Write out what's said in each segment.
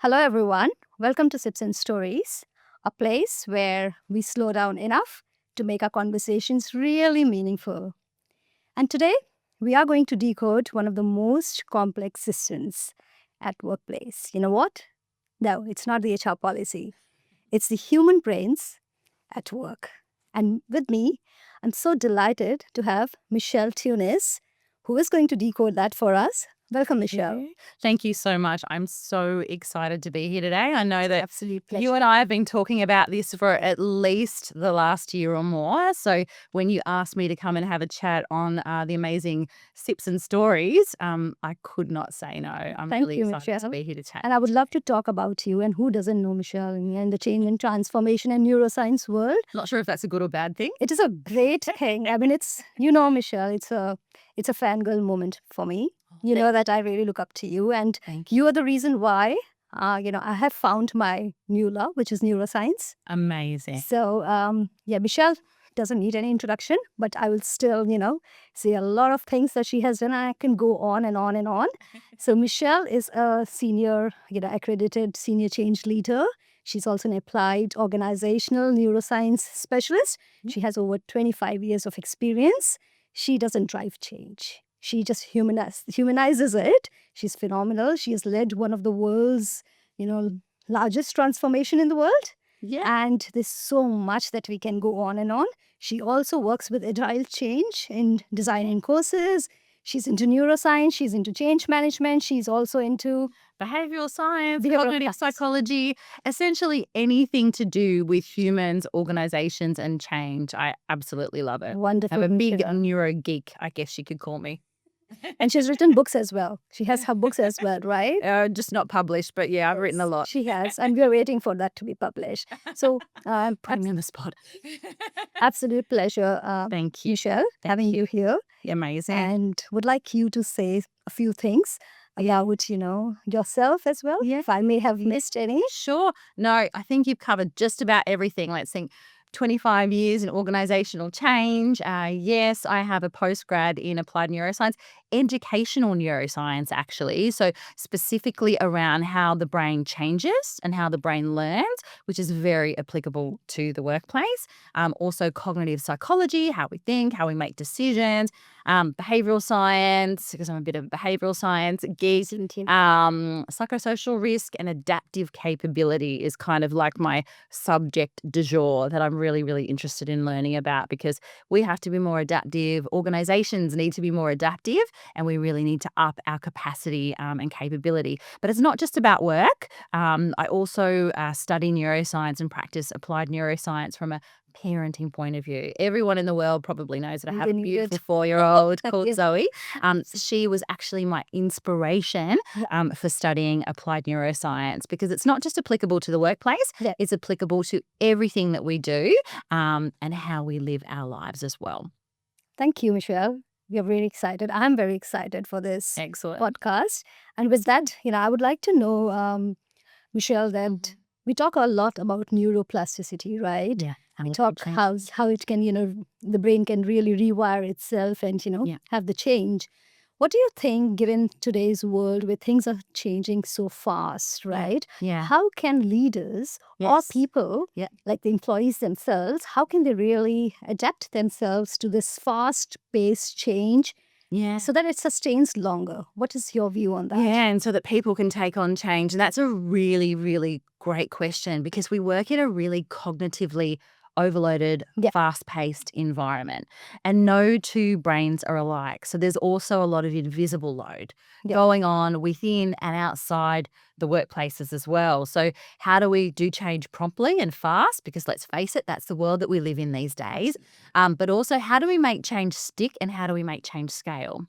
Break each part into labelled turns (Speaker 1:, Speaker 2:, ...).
Speaker 1: Hello, everyone. Welcome to Sips and Stories, a place where we slow down enough to make our conversations really meaningful. And today, we are going to decode one of the most complex systems at workplace. You know what? No, it's not the HR policy. It's the human brains at work. And with me, I'm so delighted to have Michelle Teunis, who is going to decode that for us. Welcome, Michelle.
Speaker 2: Thank you so much. I'm so excited to be here today. I know that
Speaker 1: Absolute pleasure.
Speaker 2: you and I have been talking about this for at least the last year or more. So when you asked me to come and have a chat on the amazing Sips and Stories, I could not say no. I'm
Speaker 1: Thank
Speaker 2: really
Speaker 1: you,
Speaker 2: excited to
Speaker 1: Michelle.
Speaker 2: be here to chat.
Speaker 1: And I would love to talk about you and who doesn't know Michelle in the change and transformation and neuroscience world.
Speaker 2: Not sure if that's a good or bad thing.
Speaker 1: It is a great thing. I mean, Michelle, it's a fangirl moment for me. You know that I really look up to you, and
Speaker 2: Thank you.
Speaker 1: you are the reason why, I have found my new love, which is neuroscience.
Speaker 2: Amazing.
Speaker 1: So, Michelle doesn't need any introduction, but I will still, say a lot of things that she has done. And I can go on and on and on. So Michelle is a senior, accredited senior change leader. She's also an applied organizational neuroscience specialist. She has over 25 years of experience. She doesn't drive change. She just humanizes it. She's phenomenal. She has led one of the world's, largest transformation in the world.
Speaker 2: Yeah.
Speaker 1: And there's so much that we can go on and on. She also works with agile change in designing courses. She's into neuroscience. She's into change management. She's also into
Speaker 2: Behavioral science,
Speaker 1: Behavioral
Speaker 2: cognitive
Speaker 1: science.
Speaker 2: psychology, essentially anything to do with humans, organizations, and change. I absolutely love it.
Speaker 1: wonderful.
Speaker 2: I'm a big
Speaker 1: Michelle.
Speaker 2: neuro geek, I guess you could call me.
Speaker 1: And she's written books as well. She has her books as well, right?
Speaker 2: Just not published, but yeah, I've written a lot.
Speaker 1: She has. And we're waiting for that to be published. So,
Speaker 2: Putting me on the spot.
Speaker 1: absolute pleasure,
Speaker 2: Thank you.
Speaker 1: Michelle, having you here.
Speaker 2: Amazing.
Speaker 1: And would like you to say a few things about, yourself as well.
Speaker 2: Yeah.
Speaker 1: If I may have missed any.
Speaker 2: Sure. No, I think you've covered just about everything. Let's think 25 years in organisational change. Yes, I have a postgrad in applied neuroscience, educational neuroscience, actually. So specifically around how the brain changes and how the brain learns, which is very applicable to the workplace. Also cognitive psychology, how we think, how we make decisions. Behavioral science, because I'm a bit of a behavioral science geek. Psychosocial risk and adaptive capability is kind of like my subject du jour that I'm really, really interested in learning about, because we have to be more adaptive. Organizations need to be more adaptive, and we really need to up our capacity and capability. But it's not just about work. I also study neuroscience and practice applied neuroscience from a parenting point of view. Everyone in the world probably knows that I have a beautiful 4-year-old called
Speaker 1: Yes.
Speaker 2: Zoe. She was actually my inspiration for studying applied neuroscience, because it's not just applicable to the workplace,
Speaker 1: Yeah.
Speaker 2: it's applicable to everything that we do and how we live our lives as well.
Speaker 1: Thank you, Michelle. We are very excited. I'm very excited for this
Speaker 2: Excellent.
Speaker 1: podcast. And with that, I would like to know, Michelle, that we talk a lot about neuroplasticity, right?
Speaker 2: Yeah.
Speaker 1: We talk how it can, the brain can really rewire itself and,
Speaker 2: Yeah.
Speaker 1: have the change. What do you think, given today's world where things are changing so fast, right?
Speaker 2: Yeah.
Speaker 1: How can leaders or
Speaker 2: Yes.
Speaker 1: people,
Speaker 2: Yeah.
Speaker 1: like the employees themselves, how can they really adapt themselves to this fast-paced change
Speaker 2: Yeah.
Speaker 1: so that it sustains longer? What is your view on that?
Speaker 2: Yeah, and so that people can take on change. And that's a really, really great question, because we work in a really cognitively overloaded,
Speaker 1: Yeah.
Speaker 2: fast-paced environment, and no two brains are alike. So there's also a lot of invisible load
Speaker 1: Yeah.
Speaker 2: going on within and outside the workplaces as well. So how do we do change promptly and fast? Because let's face it, that's the world that we live in these days. But also, how do we make change stick, and how do we make change scale?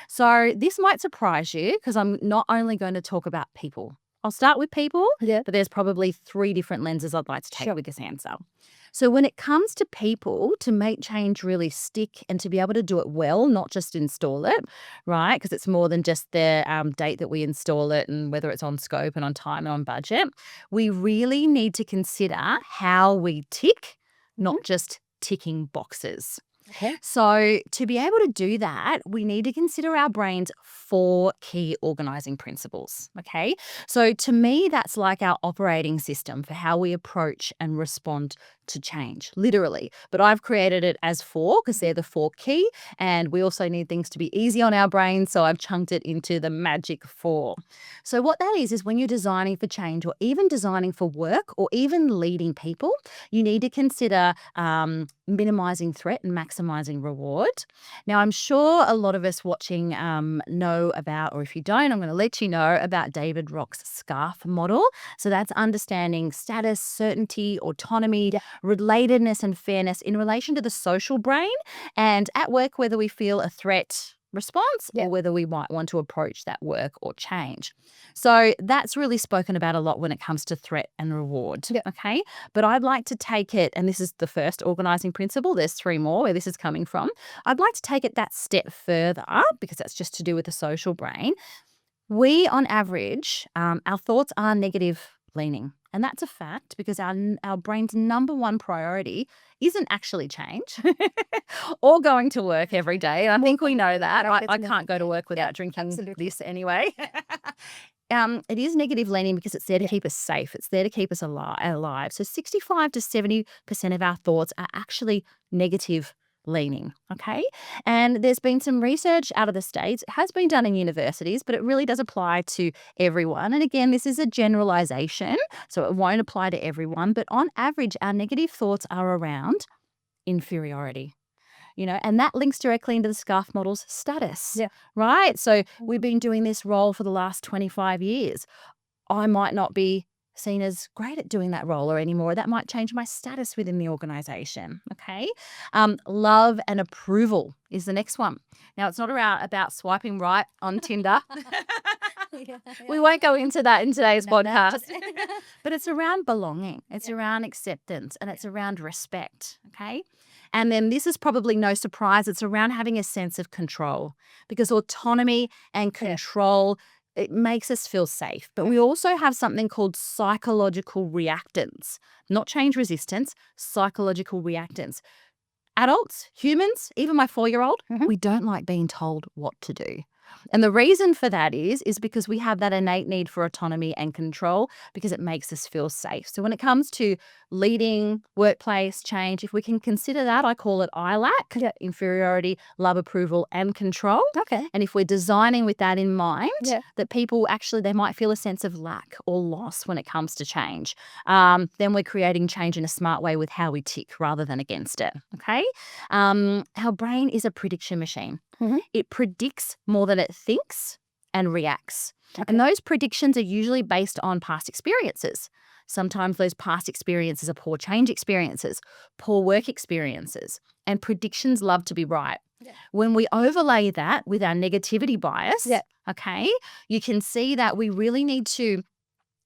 Speaker 2: So this might surprise you, because I'm not only going to talk about people. I'll start with people,
Speaker 1: Yeah.
Speaker 2: but there's probably 3 different lenses I'd like to take
Speaker 1: Sure.
Speaker 2: with this answer. So when it comes to people, to make change really stick and to be able to do it well, not just install it, right? Because it's more than just the date that we install it and whether it's on scope and on time and on budget. We really need to consider how we tick, not just ticking boxes.
Speaker 1: Okay.
Speaker 2: So to be able to do that, we need to consider our brain's 4 key organizing principles. Okay. So to me, that's like our operating system for how we approach and respond to change, literally. But I've created it as 4 because they're the 4 key. And we also need things to be easy on our brains. So I've chunked it into the magic 4. So what that is when you're designing for change or even designing for work or even leading people, you need to consider minimising threat and maximising reward. Now, I'm sure a lot of us watching know about, or if you don't, I'm going to let you know about David Rock's SCARF model. So that's understanding status, certainty, autonomy, relatedness, and fairness in relation to the social brain, and at work, whether we feel a threat response or whether we might want to approach that work or change. So that's really spoken about a lot when it comes to threat and reward. Okay. But I'd like to take it, and this is the first organizing principle, there's 3 more where this is coming from. I'd like to take it that step further because that's just to do with the social brain. We, on average, our thoughts are negative leaning. And that's a fact because our brain's number 1 priority isn't actually change or going to work every day. And I think we know that. I can't go to work without drinking this anyway. It is negative leaning because it's there to keep us safe. It's there to keep us alive. So 65 to 70% of our thoughts are actually negative leaning. Okay. And there's been some research out of the States. It has been done in universities, but it really does apply to everyone. And again, this is a generalization, so it won't apply to everyone. But on average, our negative thoughts are around inferiority. And that links directly into the SCARF model's status, right? So we've been doing this role for the last 25 years. I might not be seen as great at doing that role or anymore. That might change my status within the organization. Okay. Love and approval is the next one. Now, it's not about swiping right on Tinder. We won't go into that in today's podcast. But it's around belonging. It's around acceptance and it's around respect. Okay. And then this is probably no surprise. It's around having a sense of control because autonomy and control, it makes us feel safe. But we also have something called psychological reactance, not change resistance, psychological reactance. Adults, humans, even my 4-year-old, we don't like being told what to do. And the reason for that is because we have that innate need for autonomy and control because it makes us feel safe. So when it comes to leading, workplace, change, if we can consider that, I call it ILAC, inferiority, love, approval, and control.
Speaker 1: Okay.
Speaker 2: And if we're designing with that in mind, that people actually, they might feel a sense of lack or loss when it comes to change. Then we're creating change in a smart way with how we tick rather than against it. Okay. Our brain is a prediction machine. It predicts more than it thinks and reacts. And those predictions are usually based on past experiences. Sometimes those past experiences are poor change experiences, poor work experiences, and predictions love to be right. When we overlay that with our negativity bias, okay, you can see that we really need to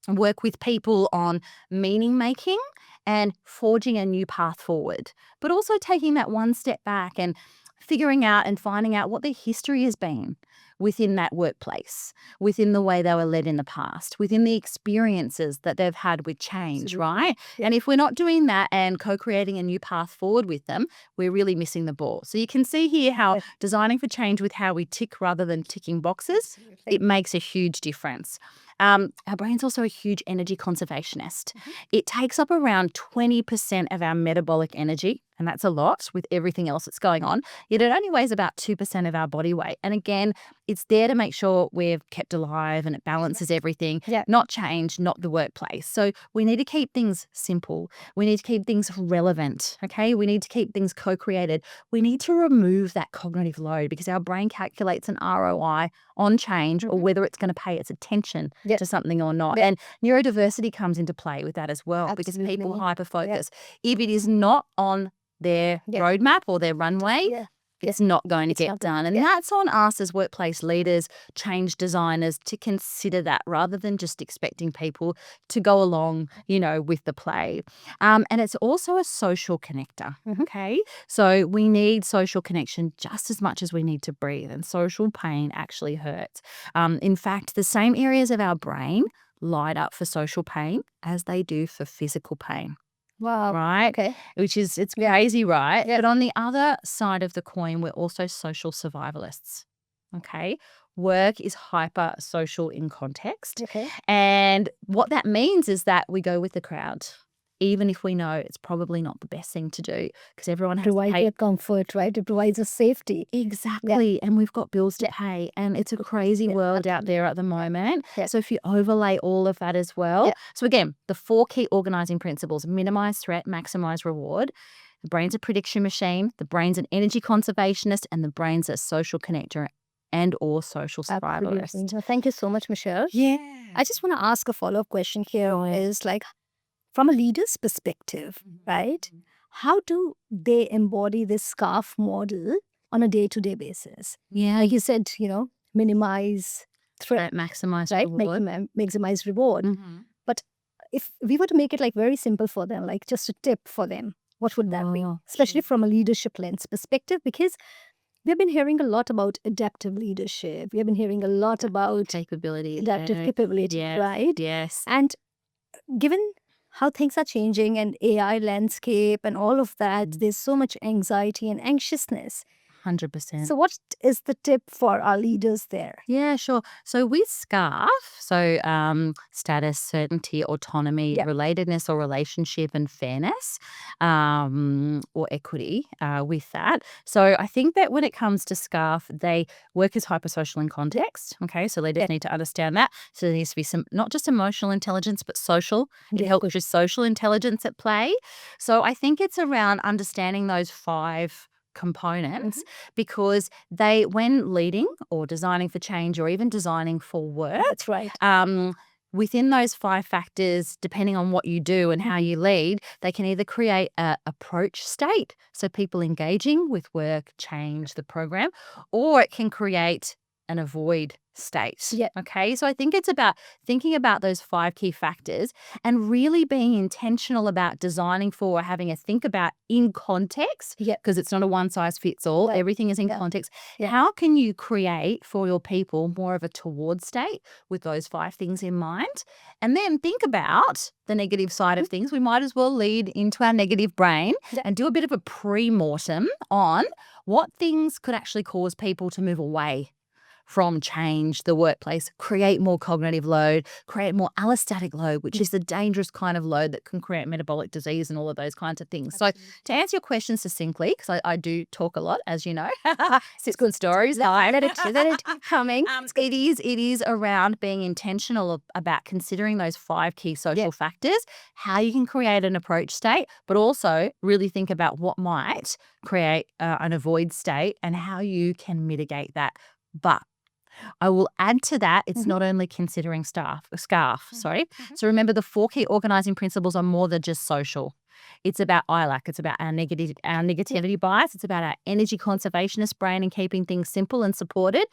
Speaker 2: work with people on meaning making and forging a new path forward, but also taking that one step back and figuring out and finding out what their history has been within that workplace, within the way they were led in the past, within the experiences that they've had with change, right? And if we're not doing that and co-creating a new path forward with them, we're really missing the ball. So you can see here how designing for change with how we tick rather than ticking boxes, it makes a huge difference. Our brain's also a huge energy conservationist. It takes up around 20% of our metabolic energy, and that's a lot with everything else that's going on, yet it only weighs about 2% of our body weight. And again, it's there to make sure we're kept alive and it balances everything, not change, not the workplace. So we need to keep things simple. We need to keep things relevant, okay? We need to keep things co-created. We need to remove that cognitive load because our brain calculates an ROI on change or whether it's going to pay its attention to something or not. And neurodiversity comes into play with that as well because people hyper-focus. If it is not on their roadmap or their runway, it's not going to get done. And that's on us as workplace leaders, change designers to consider that rather than just expecting people to go along, with the play. And it's also a social connector, okay? So we need social connection just as much as we need to breathe, and social pain actually hurts. In fact, the same areas of our brain light up for social pain as they do for physical pain.
Speaker 1: Wow.
Speaker 2: right?
Speaker 1: Okay.
Speaker 2: Which is, it's
Speaker 1: Yeah.
Speaker 2: crazy, right?
Speaker 1: Yeah.
Speaker 2: But on the other side of the coin, we're also social survivalists. Okay. Work is hyper social in context.
Speaker 1: Okay.
Speaker 2: And what that means is that we go with the crowd, even if we know it's probably not the best thing to do, because everyone has to
Speaker 1: Provides
Speaker 2: pay.
Speaker 1: a comfort, right? It provides a safety.
Speaker 2: Exactly. And we've got bills to
Speaker 1: Yeah.
Speaker 2: pay. And it's a crazy
Speaker 1: Yeah,
Speaker 2: world out
Speaker 1: absolutely.
Speaker 2: there at the moment.
Speaker 1: Yeah.
Speaker 2: So if you overlay all of that as well.
Speaker 1: Yeah.
Speaker 2: So again, the 4 key organizing principles: minimize threat, maximize reward. The brain's a prediction machine. The brain's an energy conservationist, and the brain's a social connector and or social
Speaker 1: Absolutely.
Speaker 2: survivalist.
Speaker 1: Well, thank you so much, Michelle.
Speaker 2: Yeah.
Speaker 1: I just want to ask a follow-up question here
Speaker 2: Sure.
Speaker 1: is like, from a leader's perspective, right? How do they embody this SCARF model on a day-to-day basis?
Speaker 2: Yeah.
Speaker 1: Like you said, minimize threat,
Speaker 2: Threat, maximize
Speaker 1: right?
Speaker 2: reward.
Speaker 1: Maximize reward.
Speaker 2: Mhm.
Speaker 1: But if we were to make it like very simple for them, like just a tip for them, what would that be?
Speaker 2: Oh,
Speaker 1: Especially
Speaker 2: sure.
Speaker 1: from a leadership lens perspective, because we've been hearing a lot about adaptive leadership. We've been hearing a lot about
Speaker 2: Capability.
Speaker 1: adaptive
Speaker 2: Yeah.
Speaker 1: capability,
Speaker 2: Yes.
Speaker 1: right?
Speaker 2: Yes.
Speaker 1: And given how things are changing and AI landscape and all of that, there's so much anxiety and anxiousness.
Speaker 2: 100%.
Speaker 1: So what is the tip for our leaders there?
Speaker 2: Yeah, sure. So with SCARF, status, certainty, autonomy,
Speaker 1: Yeah.
Speaker 2: relatedness or relationship, and fairness, or equity with that. So I think that when it comes to SCARF, they work as hypersocial in context. Okay, so leaders
Speaker 1: Yeah.
Speaker 2: need to understand that. So there needs to be some, not just emotional intelligence, but social. It
Speaker 1: Yeah,
Speaker 2: helps
Speaker 1: good.
Speaker 2: with social intelligence at play. So I think it's around understanding those 5 components, because they, when leading or designing for change or even designing for work,
Speaker 1: That's right.
Speaker 2: within those 5 factors, depending on what you do and how you lead, they can either create a approach state, so people engaging with work, change, the program, or it can create an avoid state.
Speaker 1: Yeah.
Speaker 2: Okay. So I think it's about thinking about those 5 key factors and really being intentional about designing for or having a think about in context.
Speaker 1: Yeah.
Speaker 2: Because it's not a one size fits all.
Speaker 1: Right.
Speaker 2: Everything is in
Speaker 1: Yeah.
Speaker 2: context.
Speaker 1: Yeah.
Speaker 2: How can you create for your people more of a toward state with those 5 things in mind? And then think about the negative side of things. We might as well lead into our negative brain
Speaker 1: Yeah.
Speaker 2: and do a bit of a pre-mortem on what things could actually cause people to move away from change, the workplace, create more cognitive load, create more allostatic load, which is the dangerous kind of load that can create metabolic disease and all of those kinds of things. So to answer your question succinctly, because I do talk a lot, as you know, it's good stories.
Speaker 1: Let it keep coming.
Speaker 2: It is around being intentional about considering those 5 key social factors, how you can create an approach state, but also really think about what might create an avoid state and how you can mitigate that. But I will add to that, it's not only considering SCARF. So remember, the 4 key organizing principles are more than just social. It's about ILAC. It's about our negativity bias. It's about our energy conservationist brain and keeping things simple and supported.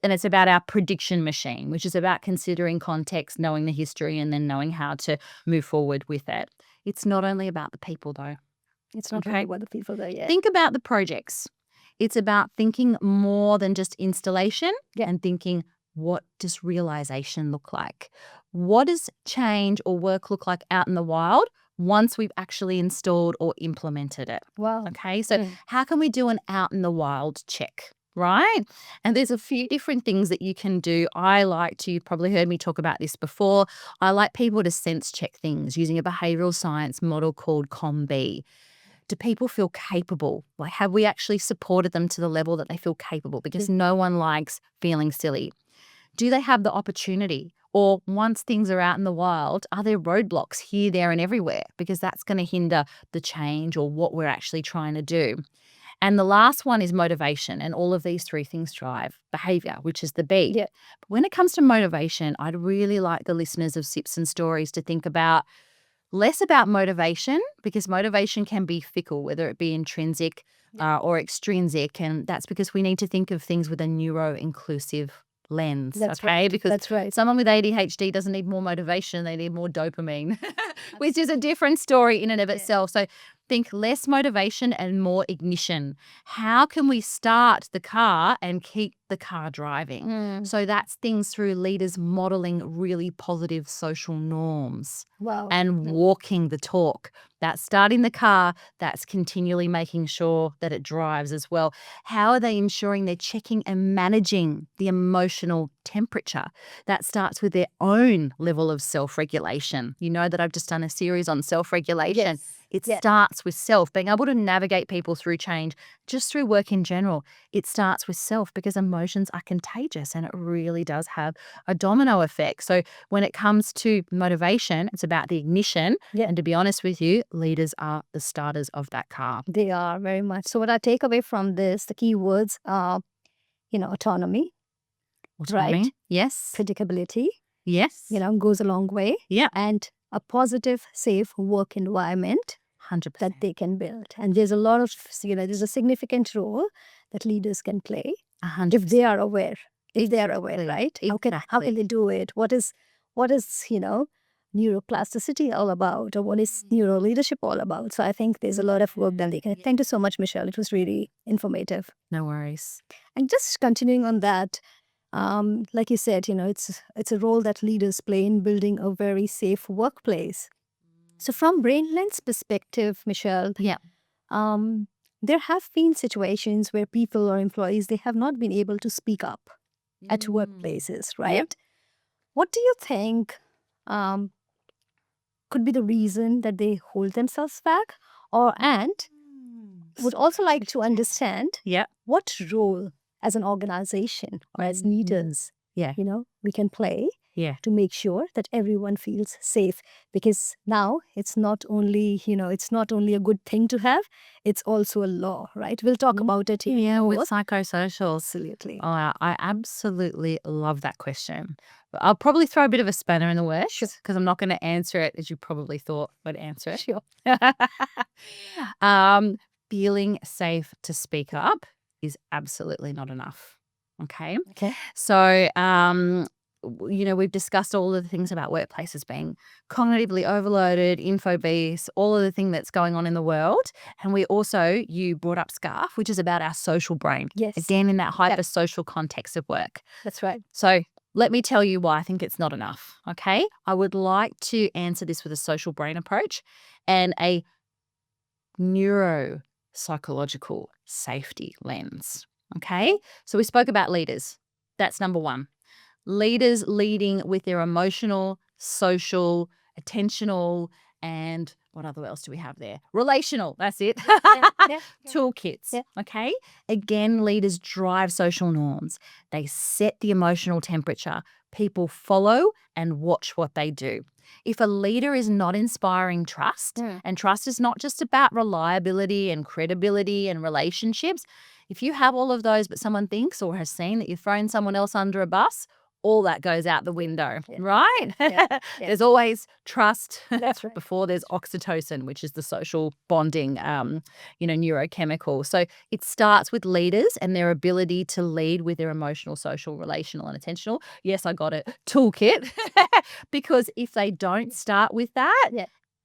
Speaker 2: And it's about our prediction machine, which is about considering context, knowing the history, and then knowing how to move forward with it. It's not only about the people, though.
Speaker 1: It's not
Speaker 2: Okay.
Speaker 1: really what the people there yet.
Speaker 2: Think about the projects. It's about thinking more than just installation and thinking, what does realization look like? What does change or work look like out in the wild once we've actually installed or implemented it?
Speaker 1: Wow.
Speaker 2: Okay, so how can we do an out in the wild check? Right? And there's a few different things that you can do. You've probably heard me talk about this before. I like people to sense check things using a behavioral science model called COM-B. Do people feel capable? Like, have we actually supported them to the level that they feel capable? Because no one likes feeling silly. Do they have the opportunity? Or once things are out in the wild, are there roadblocks here, there, and everywhere? Because that's going to hinder the change or what we're actually trying to do. And the last one is motivation. And all of these 3 things drive behavior, which is the B.
Speaker 1: Yeah.
Speaker 2: But when it comes to motivation, I'd really like the listeners of Sips and Stories to think about less about motivation, because motivation can be fickle, whether it be intrinsic or extrinsic. And that's because we need to think of things with a neuro-inclusive lens.
Speaker 1: That's
Speaker 2: okay?
Speaker 1: right.
Speaker 2: Because
Speaker 1: That's right.
Speaker 2: someone with ADHD doesn't need more motivation. They need more dopamine, which is a different story in and of itself. So Think less motivation and more ignition. How can we start the car and keep the car driving? So that's things through leaders modeling really positive social norms and walking the talk. That's starting the car. That's continually making sure that it drives as well. How are they ensuring they're checking and managing the emotional temperature? That starts with their own level of self-regulation. You know that I've just done a series on self-regulation. It starts with self, being able to navigate people through change, just through work in general. It starts with self because emotions are contagious and it really does have a domino effect. So when it comes to motivation, it's about the ignition. And to be honest with you, leaders are the starters of that car.
Speaker 1: They are very much. So what I take away from this, the key words are, autonomy. Right?
Speaker 2: Yes.
Speaker 1: Predictability.
Speaker 2: Yes.
Speaker 1: Goes a long way.
Speaker 2: Yeah.
Speaker 1: And a positive, safe work environment
Speaker 2: 100%.
Speaker 1: that they can build. And there's a lot of, there's a significant role that leaders can play
Speaker 2: 100%.
Speaker 1: if they are aware. If they are aware, right?
Speaker 2: Exactly.
Speaker 1: How can they do it? What is neuroplasticity all about, or what is neuroleadership all about? So I think there's a lot of work that they can. Thank you so much, Michelle. It was really informative.
Speaker 2: No worries.
Speaker 1: And just continuing on that, like you said, it's a role that leaders play in building a very safe workplace. So from BrainLens perspective, Michelle, there have been situations where people or employees, they have not been able to speak up at workplaces, right?
Speaker 2: Yep.
Speaker 1: What do you think could be the reason that they hold themselves back? And would also like to understand what role as an organization or as leaders, we can play to make sure that everyone feels safe. Because now it's not only, a good thing to have, it's also a law, right? We'll talk about it here.
Speaker 2: With psychosocial.
Speaker 1: Absolutely.
Speaker 2: Oh, I absolutely love that question. But I'll probably throw a bit of a spanner in the works because I'm not going to answer it as you probably thought I'd answer it.
Speaker 1: Sure.
Speaker 2: Feeling safe to speak up is absolutely not enough. Okay.
Speaker 1: Okay.
Speaker 2: So, we've discussed all of the things about workplaces being cognitively overloaded, infobese, all of the thing that's going on in the world. And you brought up SCARF, which is about our social brain.
Speaker 1: Yes.
Speaker 2: Again, in that hyper-social context of work.
Speaker 1: That's right.
Speaker 2: So let me tell you why I think it's not enough, okay? I would like to answer this with a social brain approach and a neuropsychological safety lens, okay? So we spoke about leaders. That's number one. Leaders leading with their emotional, social, attentional, and what else do we have there? Relational, that's it. Toolkits, okay? Again, leaders drive social norms. They set the emotional temperature. People follow and watch what they do. If a leader is not inspiring trust, and trust is not just about reliability and credibility and relationships, if you have all of those but someone thinks or has seen that you've thrown someone else under a bus, all that goes out the window, right? There's always trust before there's oxytocin, which is the social bonding, neurochemical. So it starts with leaders and their ability to lead with their emotional, social, relational, and attentional. Yes, I got it. Toolkit. Because if they don't start with that,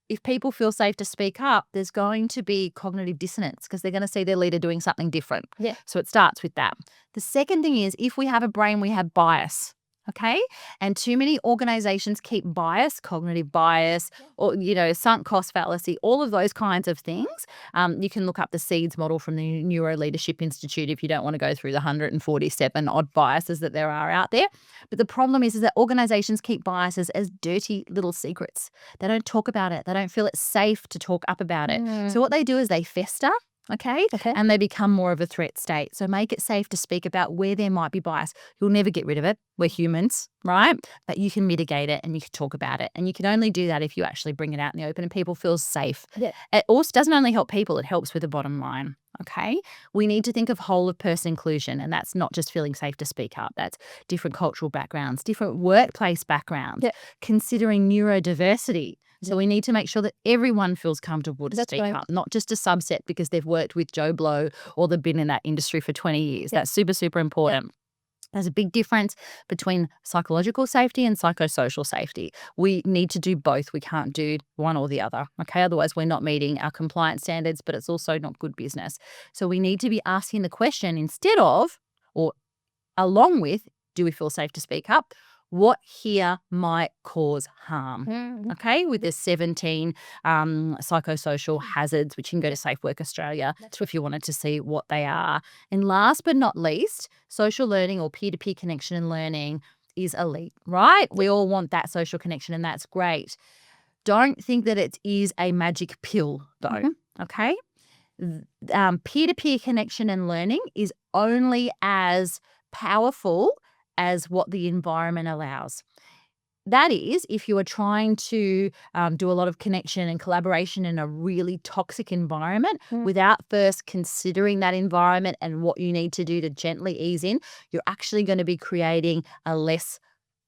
Speaker 2: if people feel safe to speak up, there's going to be cognitive dissonance because they're going to see their leader doing something different. So it starts with that. The second thing is if we have a brain, we have bias. Okay. And too many organizations keep bias, cognitive bias, or, sunk cost fallacy, all of those kinds of things. You can look up the SEEDS model from the Neuroleadership Institute if you don't want to go through the 147 odd biases that there are out there. But the problem is that organizations keep biases as dirty little secrets. They don't talk about it. They don't feel it's safe to talk up about it. So what they do is they fester. Okay. And they become more of a threat state. So make it safe to speak about where there might be bias. You'll never get rid of it. We're humans, right? But you can mitigate it and you can talk about it. And you can only do that if you actually bring it out in the open and people feel safe. It also doesn't only help people, it helps with the bottom line. Okay. We need to think of whole of person inclusion. And that's not just feeling safe to speak up. That's different cultural backgrounds, different workplace backgrounds, considering neurodiversity. So we need to make sure that everyone feels comfortable to speak up, not just a subset because they've worked with Joe Blow or they've been in that industry for 20 years. That's super, super important. There's a big difference between psychological safety and psychosocial safety. We need to do both. We can't do one or the other. Okay. Otherwise, we're not meeting our compliance standards, but it's also not good business. So we need to be asking the question instead of, or along with, do we feel safe to speak up? What here might cause harm? Okay, with the 17 psychosocial hazards, which you can go to Safe Work Australia if you wanted to see what they are. And last but not least, social learning or peer-to-peer connection and learning is elite, right? We all want that social connection, and that's great. Don't think that it is a magic pill, though, okay? Peer-to-peer connection and learning is only as powerful as what the environment allows. That is, if you are trying to do a lot of connection and collaboration in a really toxic environment without first considering that environment and what you need to do to gently ease in, you're actually going to be creating a less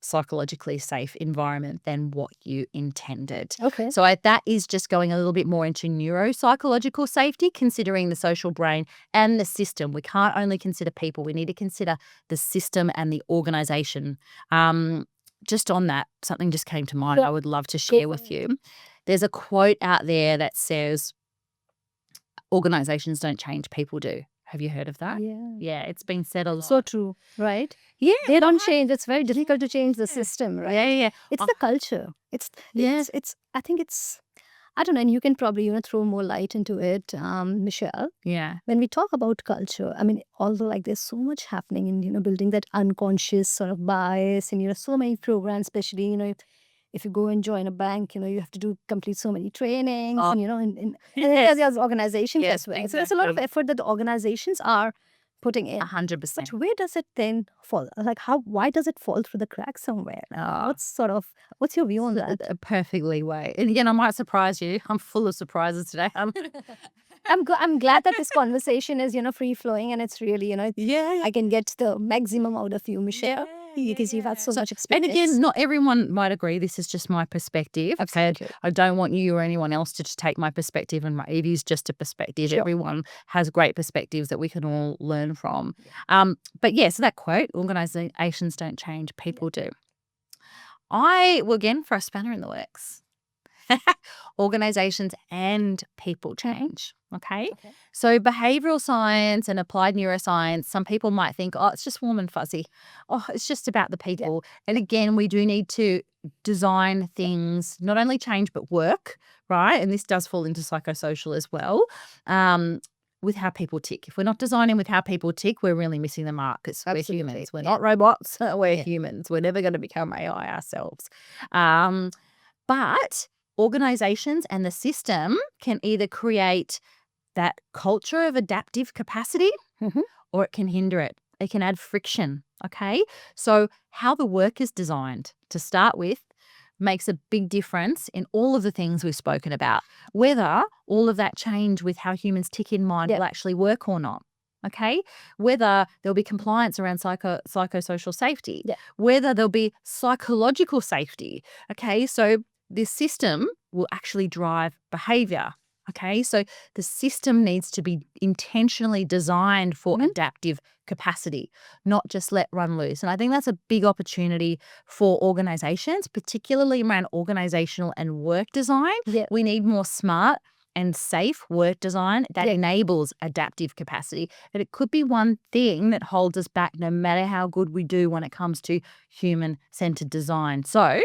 Speaker 2: psychologically safe environment than what you intended.
Speaker 1: Okay.
Speaker 2: So that is just going a little bit more into neuropsychological safety, considering the social brain and the system. We can't only consider people. We need to consider the system and the organisation. Just on that, something just came to mind I would love to share with you. There's a quote out there that says, organisations don't change, people do. Have you heard of that? Yeah, it's been said a lot.
Speaker 1: So true, right?
Speaker 2: Yeah.
Speaker 1: They don't change. It's very difficult to change the system, right?
Speaker 2: Yeah.
Speaker 1: It's the culture. It's I think it's, I don't know, and you can probably, throw more light into it, Michelle.
Speaker 2: Yeah.
Speaker 1: When we talk about culture, I mean, although like there's so much happening in, building that unconscious sort of bias, and, so many programs, especially, if you go and join a bank, you have to complete so many trainings, and there's organizations as well. So there's a lot of effort that the organizations are putting in.
Speaker 2: 100%.
Speaker 1: But where does it then fall? Like why does it fall through the cracks somewhere? What's your view on that?
Speaker 2: A perfectly way. And again, I might surprise you. I'm full of surprises today.
Speaker 1: I'm glad that this conversation is, free flowing, and it's really, I can get the maximum out of you, Michelle, because you've had so much experience.
Speaker 2: And again, not everyone might agree. This is just my perspective.
Speaker 1: Absolutely.
Speaker 2: I don't want you or anyone else to just take my perspective, and it is just a perspective. Sure. Everyone has great perspectives that we can all learn from. But yeah, so that quote, organisations don't change, people do. Again, for a spanner in the works. Organizations and people change. Okay. So behavioral science and applied neuroscience, some people might think, oh, it's just warm and fuzzy. Oh, it's just about the people. And again, we do need to design things, not only change, but work, right? And this does fall into psychosocial as well, with how people tick. If we're not designing with how people tick, we're really missing the mark, because we're humans. We're not robots. We're humans. We're never going to become AI ourselves. But organizations and the system can either create that culture of adaptive capacity or it can hinder it. It can add friction, okay? So how the work is designed to start with makes a big difference in all of the things we've spoken about, whether all of that change with how humans tick in mind will actually work or not. Okay, whether there'll be compliance around psychosocial safety, whether there'll be psychological safety. Okay, so this system will actually drive behavior. Okay, so the system needs to be intentionally designed for adaptive capacity, not just let run loose. And I think that's a big opportunity for organizations, particularly around organizational and work design. We need more smart and safe work design that enables adaptive capacity. And it could be one thing that holds us back no matter how good we do when it comes to human-centered design. So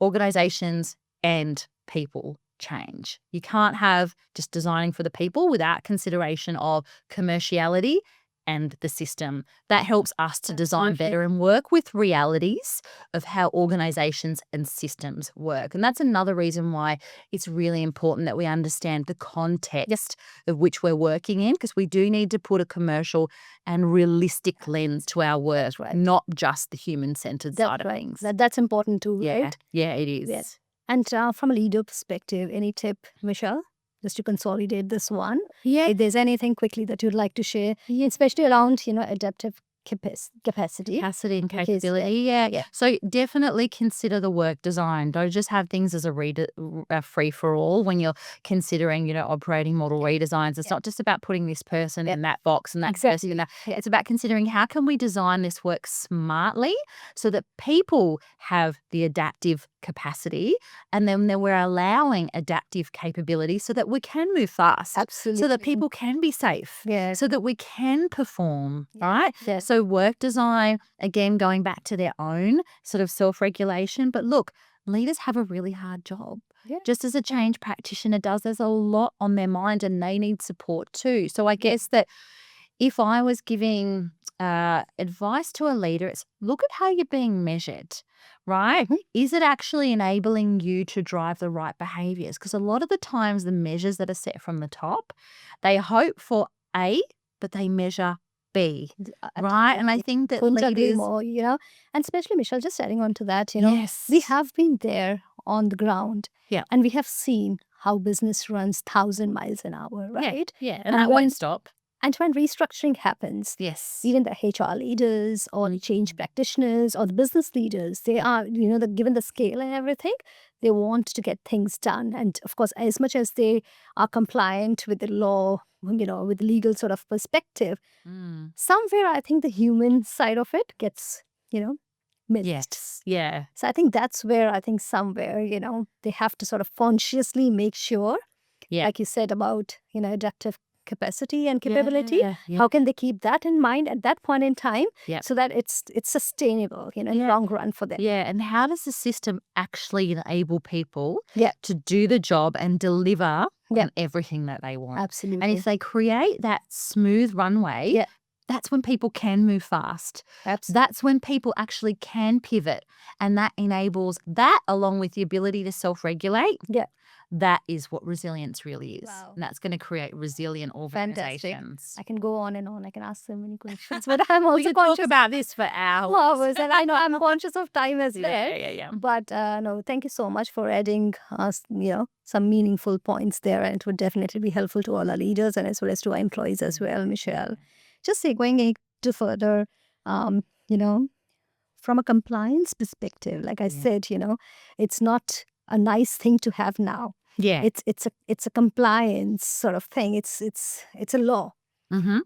Speaker 2: organizations and people change. You can't have just designing for the people without consideration of commerciality and the system. That helps us to design better and work with realities of how organizations and systems work. And that's another reason why it's really important that we understand the context of which we're working in, because we do need to put a commercial and realistic lens to our work, not just the human-centered side of things.
Speaker 1: That's important too, right?
Speaker 2: Yeah, it is.
Speaker 1: Yes. And from a leader perspective, any tip, Michelle, just to consolidate this one? If there's anything quickly that you'd like to share, especially around, adaptive capacity.
Speaker 2: Capacity and
Speaker 1: Because,
Speaker 2: capability, yeah. So definitely consider the work design. Don't just have things as a free for all when you're considering, operating model redesigns. It's not just about putting this person in that box and that person in that. It's about considering how can we design this work smartly so that people have the adaptive capacity, and then we're allowing adaptive capability so that we can move fast.
Speaker 1: Absolutely.
Speaker 2: So that people can be safe.
Speaker 1: Yeah.
Speaker 2: So that we can perform, right?
Speaker 1: Yes.
Speaker 2: So work design, again, going back to their own sort of self-regulation. But look, leaders have a really hard job.
Speaker 1: Yeah.
Speaker 2: Just as a change practitioner does, there's a lot on their mind and they need support too. So I guess that if I was giving advice to a leader, it's look at how you're being measured, right? Is it actually enabling you to drive the right behaviors? Because a lot of the times the measures that are set from the top, they hope for A, but they measure B, right? And I think that
Speaker 1: couldn't agree
Speaker 2: leaders,
Speaker 1: more, and especially Michelle, just adding on to that, we have been there on the ground, and we have seen how business runs 1,000 miles an hour, right?
Speaker 2: Yeah, and that won't stop.
Speaker 1: And when restructuring happens, even the HR leaders or the change practitioners or the business leaders, they are, given the scale and everything, they want to get things done. And of course, as much as they are compliant with the law, with the legal sort of perspective, somewhere I think the human side of it gets, missed.
Speaker 2: Yes, yeah.
Speaker 1: So I think that's where I think somewhere, they have to sort of consciously make sure, like you said about, adaptive capacity and capability, how can they keep that in mind at that point in time so that it's sustainable, in the long run for them.
Speaker 2: Yeah, and how does the system actually enable people to do the job and deliver on everything that they want?
Speaker 1: Absolutely.
Speaker 2: And if they create that smooth runway, that's when people can move fast. That's when people actually can pivot, and that enables that along with the ability to self-regulate. That is what resilience really is.
Speaker 1: Wow.
Speaker 2: And that's going to create resilient organizations.
Speaker 1: Fantastic. I can go on and on. I can ask so many questions, but I'm also
Speaker 2: we could
Speaker 1: conscious
Speaker 2: talk about this for hours.
Speaker 1: and I know I'm conscious of time as well.
Speaker 2: Yeah.
Speaker 1: But no, thank you so much for adding us, some meaningful points there, and it would definitely be helpful to all our leaders and as well as to our employees as well, Michelle. Just going into further, from a compliance perspective, like I said, it's not a nice thing to have now.
Speaker 2: Yeah.
Speaker 1: It's a compliance sort of thing. It's a law.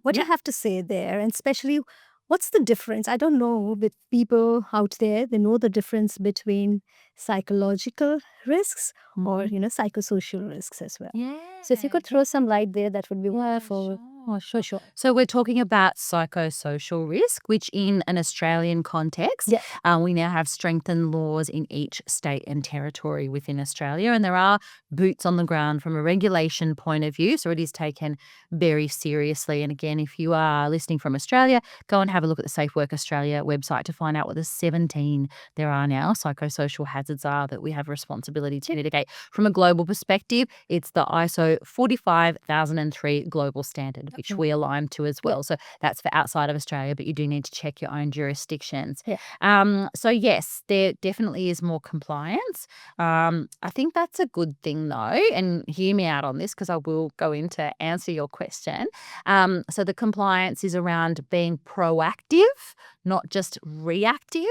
Speaker 1: What do you have to say there? And especially, what's the difference? I don't know, with people out there, they know the difference between psychological risks or, psychosocial risks as well.
Speaker 2: Yeah.
Speaker 1: So if you could throw some light there, that would be wonderful.
Speaker 2: Sure. So we're talking about psychosocial risk, which in an Australian context, we now have strengthened laws in each state and territory within Australia. And there are boots on the ground from a regulation point of view. So it is taken very seriously. And again, if you are listening from Australia, go and have a look at the Safe Work Australia website to find out what the 17 there are now psychosocial hazards are that we have responsibility to mitigate. From a global perspective, it's the ISO 45003 global standard, which we align to as well. So that's for outside of Australia, but you do need to check your own jurisdictions. So yes, there definitely is more compliance. I think that's a good thing though, and hear me out on this because I will go in to answer your question. So the compliance is around being proactive, not just reactive.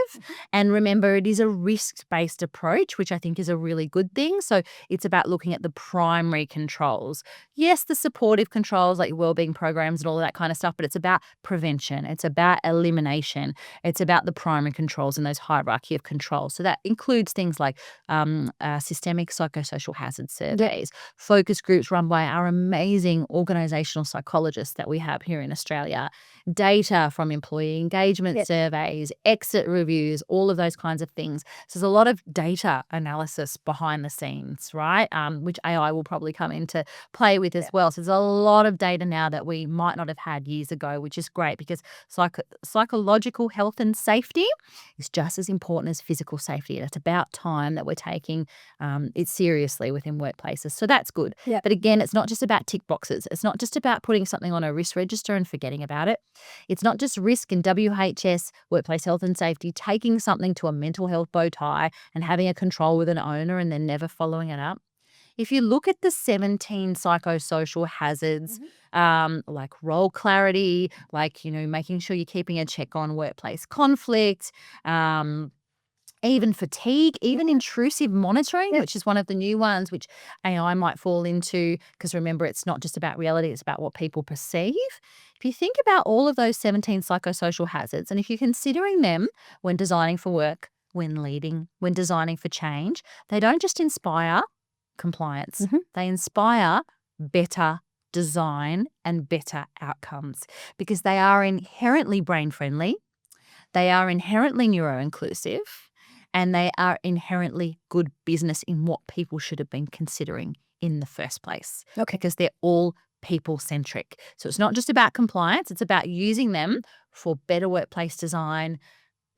Speaker 2: And remember, it is a risk-based approach, which I think is a really good thing. So it's about looking at the primary controls. Yes, the supportive controls like your wellbeing programs and all of that kind of stuff, but it's about prevention. It's about elimination. It's about the primary controls and those hierarchy of control. So that includes things like systemic psychosocial hazard surveys, focus groups run by our amazing organisational psychologists that we have here in Australia, data from employee engagement surveys, exit reviews, all of those kinds of things. So there's a lot of data analysis behind the scenes, right? Which AI will probably come into play with as well. So there's a lot of data now that we might not have had years ago, which is great because psychological health and safety is just as important as physical safety. And it's about time that we're taking it seriously within workplaces. So that's good. But again, it's not just about tick boxes. It's not just about putting something on a risk register and forgetting about it. It's not just risk and WHS, workplace health and safety, taking something to a mental health bow tie and having a control with an owner and then never following it up. If you look at the 17 psychosocial hazards like role clarity, like, making sure you're keeping a check on workplace conflict, even fatigue, even intrusive monitoring, which is one of the new ones, which AI might fall into, because remember, it's not just about reality, it's about what people perceive. If you think about all of those 17 psychosocial hazards, and if you're considering them when designing for work, when leading, when designing for change, they don't just inspire compliance, they inspire better design and better outcomes, because they are inherently brain friendly, they are inherently neuro-inclusive, and they are inherently good business in what people should have been considering in the first place.
Speaker 1: Okay.
Speaker 2: Because they're all people-centric. So it's not just about compliance, it's about using them for better workplace design,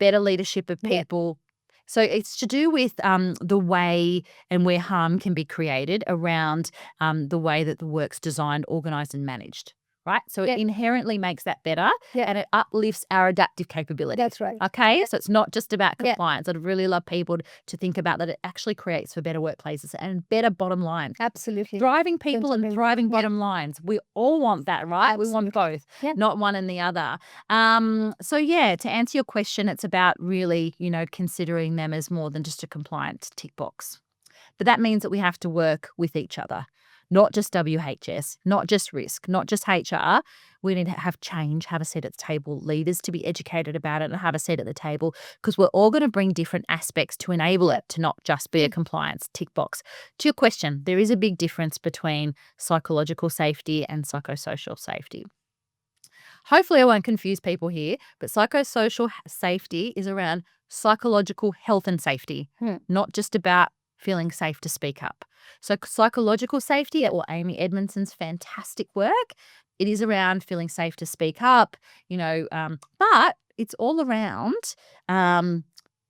Speaker 2: better leadership of people. So it's to do with the way and where harm can be created around the way that the work's designed, organised and managed. Right? So it inherently makes that better and it uplifts our adaptive capability.
Speaker 1: That's right.
Speaker 2: Okay? So it's not just about compliance. I'd really love people to think about that it actually creates for better workplaces and better bottom line.
Speaker 1: Absolutely.
Speaker 2: Thriving people and thriving bottom lines. We all want that, right?
Speaker 1: Absolutely.
Speaker 2: We want both, not one and the other. So to answer your question, it's about really, considering them as more than just a compliant tick box. But that means that we have to work with each other. Not just WHS, not just risk, not just HR. We need to have change, have a seat at the table, leaders to be educated about it and have a seat at the table, because we're all going to bring different aspects to enable it to not just be a compliance tick box. To your question, there is a big difference between psychological safety and psychosocial safety. Hopefully I won't confuse people here, but psychosocial safety is around psychological health and safety, not just about feeling safe to speak up. So psychological safety, or Amy Edmondson's fantastic work, it is around feeling safe to speak up, but it's all around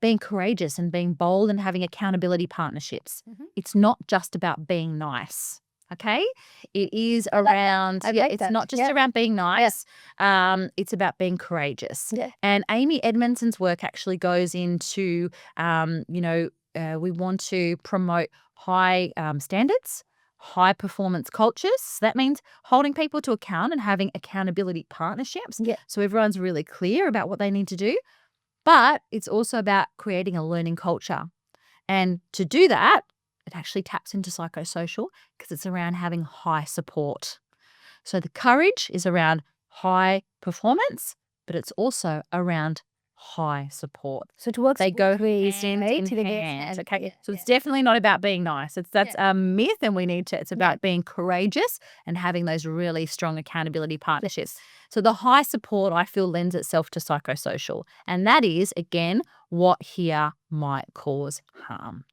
Speaker 2: being courageous and being bold and having accountability partnerships. It's not just about being nice. Okay, it is around. It's not just around being nice. It's about being courageous. And Amy Edmondson's work actually goes into, we want to promote high standards, high performance cultures. That means holding people to account and having accountability partnerships. So everyone's really clear about what they need to do. But it's also about creating a learning culture. And to do that, it actually taps into psychosocial, because it's around having high support. So the courage is around high performance, but it's also around high support.
Speaker 1: So it works.
Speaker 2: They go
Speaker 1: crazy,
Speaker 2: hand
Speaker 1: right?
Speaker 2: in hand. Okay, so it's definitely not about being nice. That's a myth, and we need to. It's about being courageous and having those really strong accountability partnerships. So the high support, I feel, lends itself to psychosocial, and that is again what here might cause harm.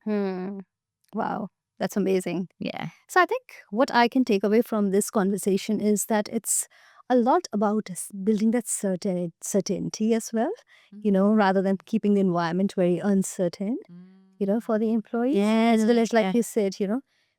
Speaker 1: Wow, that's amazing.
Speaker 2: Yeah.
Speaker 1: So I think what I can take away from this conversation is that it's a lot about building that certainty as well, rather than keeping the environment very uncertain, for the employees. As well as, like you said,